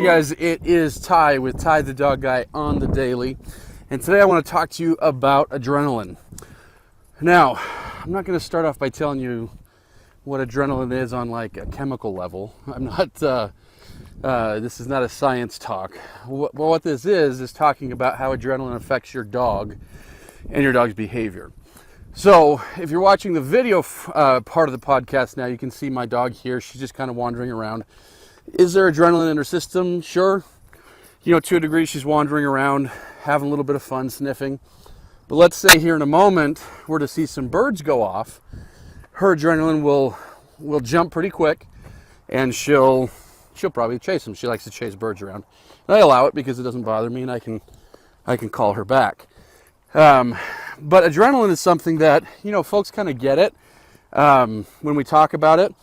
guys, it is Ty with Ty the Dog Guy on the Daily, and today I want to talk to you about adrenaline. Now, I'm not going to start off by telling you what adrenaline is on like a chemical level. I'm not, this is not a science talk. What this is talking about how adrenaline affects your dog and your dog's behavior. So if you're watching the video part of the podcast now, you can see my dog here. She's just kind of wandering around. Is there adrenaline in her system? Sure. To a degree, she's wandering around, having a little bit of fun, sniffing. But let's say here in a moment, we're to see some birds go off. Her adrenaline will jump pretty quick, and she'll probably chase them. She likes to chase birds around. And I allow it because it doesn't bother me, and I can call her back. But adrenaline is something that, folks kind of get it when we talk about it.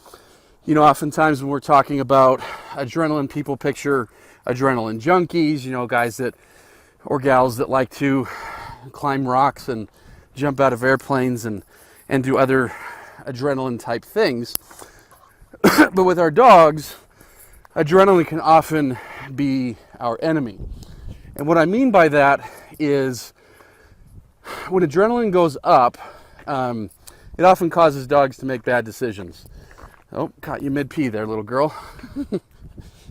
Oftentimes when we're talking about adrenaline, people picture adrenaline junkies, guys or gals that like to climb rocks and jump out of airplanes and do other adrenaline type things. But with our dogs, adrenaline can often be our enemy. And what I mean by that is when adrenaline goes up, it often causes dogs to make bad decisions. Oh, caught you mid-pee there, little girl.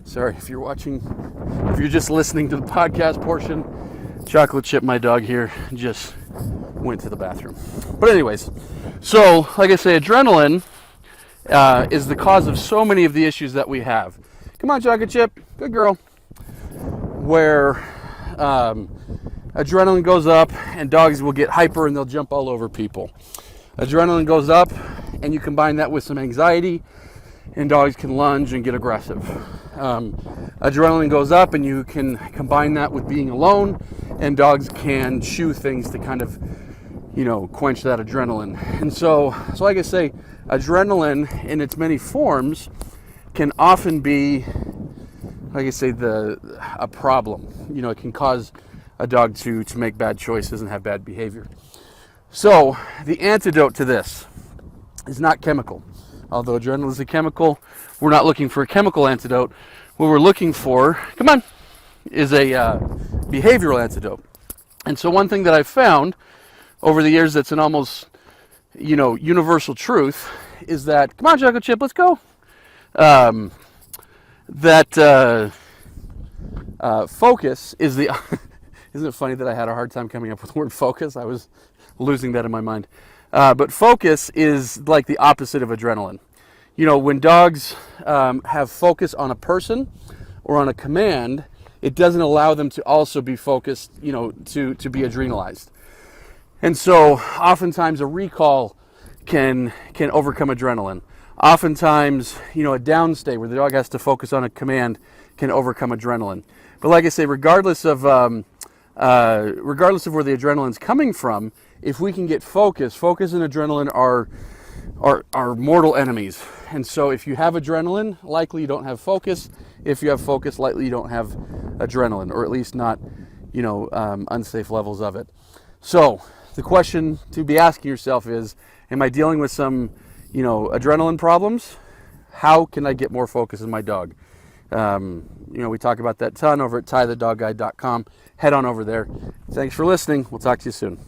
Sorry, if you're just listening to the podcast portion, Chocolate Chip, my dog here, just went to the bathroom. But anyways, so like I say, adrenaline is the cause of so many of the issues that we have. Come on, Chocolate Chip, good girl. Where adrenaline goes up and dogs will get hyper and they'll jump all over people. Adrenaline goes up and you combine that with some anxiety and dogs can lunge and get aggressive. Adrenaline goes up and you can combine that with being alone and dogs can chew things to kind of, quench that adrenaline. And so like I say, adrenaline in its many forms can often be, like I say, a problem. It can cause a dog to make bad choices and have bad behavior. So the antidote to this is not chemical. Although adrenaline is a chemical, we're not looking for a chemical antidote. What we're looking for, is a behavioral antidote. And so one thing that I've found over the years that's an almost, universal truth is that, come on, Chocolate Chip, let's go. Focus is the... Isn't it funny that I had a hard time coming up with the word focus? I was losing that in my mind. But focus is like the opposite of adrenaline. When dogs have focus on a person or on a command, it doesn't allow them to also be focused, to be adrenalized. And so oftentimes a recall can overcome adrenaline. Oftentimes, a downstay where the dog has to focus on a command can overcome adrenaline. But like I say, regardless of where the adrenaline's coming from, if we can get focus and adrenaline are mortal enemies. And so if you have adrenaline, likely you don't have focus. If you have focus, likely you don't have adrenaline, or at least not, unsafe levels of it. So the question to be asking yourself is, am I dealing with some, adrenaline problems? How can I get more focus in my dog? We talk about that ton over at tythedogguy.com. Head on over there. Thanks for listening. We'll talk to you soon.